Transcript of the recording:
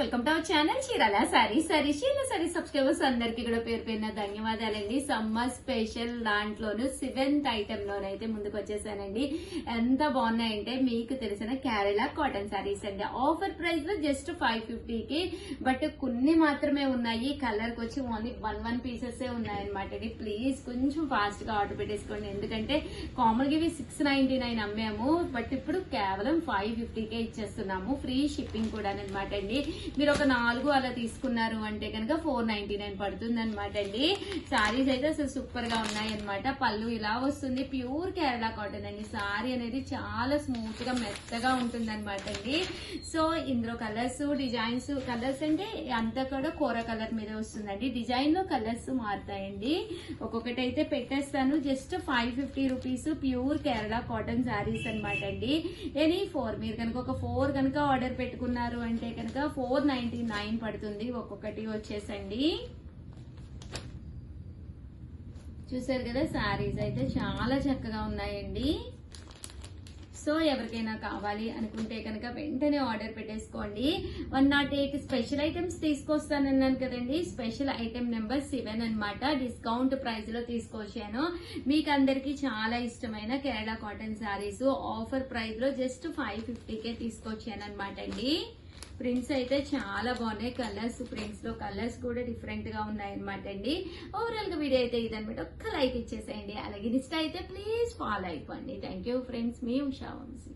Welcome to our channel Chirala saris. Chirala saris subscribers అందరికి కూడా పేరు పేరున ధన్యవాదాలండి. సమ్మర్ స్పెషల్ దాంట్లోను 7th ఐటమ్ లోనైతే ముందుకు వచ్చేసానండి. ఎంత బాగున్నాయంటే మీకు తెలిసిన కేరళ కాటన్ సారీస్ అండి. ఆఫర్ ప్రైస్ లో జస్ట్ 550కి, బట్ కొన్ని మాత్రమే ఉన్నాయి. కలర్ కి వచ్చి ఓన్లీ 1 పీసెస్ ఉన్నాయన్నమాట అండి. ప్లీజ్ కొంచెం ఫాస్ట్ గా ఆర్డర్ పెట్టేసుకోండి, ఎందుకంటే కామన్ గా ఇవి 699 అమ్మాము, బట్ ఇప్పుడు కేవలం 550కే ఇచ్చేస్తున్నాము. ఫ్రీ షిప్పింగ్ కూడా అనమాట అండి. మీరు ఒక 4 అలా తీసుకున్నారు అంటే కనుక 499 పడుతుంది అనమాట అండి. సారీస్ అయితే అసలు సూపర్ గా ఉన్నాయి అనమాట. పళ్ళు ఇలా వస్తుంది, ప్యూర్ కేరళ కాటన్ అండి. సారీ అనేది చాలా స్మూత్ గా మెత్తగా ఉంటుంది అనమాట అండి. సో ఇందులో కలర్స్ డిజైన్స్, కలర్స్ అంటే అంతా కూడా కూర కలర్ మీద వస్తుందండి. డిజైన్ లో కలర్స్ మారుతాయండి. ఒక్కొక్కటి అయితే పెట్టేస్తాను. Just 550 rupees pure Kerala cotton saris అనమాట అండి. ఎనీ 4 మీరు కనుక ఒక 4 కనుక ఆర్డర్ పెట్టుకున్నారు అంటే కనుక 499 పడుతుంది ఒక్కొక్కటి వచ్చేసండి. చూసారు కదా, సారీస్ అయితే చాలా చక్కగా ఉన్నాయండి. సో ఎవరికైనా కావాలి అనుకుంటే కనుక వెంటనే ఆర్డర్ పెట్టేసుకోండి. 108 స్పెషల్ ఐటమ్స్ తీసుకొస్తానన్నాను కదండి. స్పెషల్ ఐటమ్ నెంబర్ 7 అన్నమాట. డిస్కౌంట్ ప్రైస్ లో తీసుకొచ్చాను. మీకు అందరికి చాలా ఇష్టమైన Kerala cotton saris offer price లో జస్ట్ 550కే తీసుకొచ్చాను అనమాట అండి. ప్రింట్స్ అయితే చాలా బాగున్నాయి. కలర్స్, ప్రింట్స్ లో కలర్స్ కూడా డిఫరెంట్ గా ఉన్నాయి అనమాట అండి. ఓవరాల్ గా వీడియో అయితే ఇదనమాట. ఒక్క లైక్ ఇచ్చేసేయండి. అలాగే ఇన్స్టా అయితే ప్లీజ్ ఫాలో అయిపోండి. థ్యాంక్ యూ ఫ్రెండ్స్, మీ ఉషా వంశీ.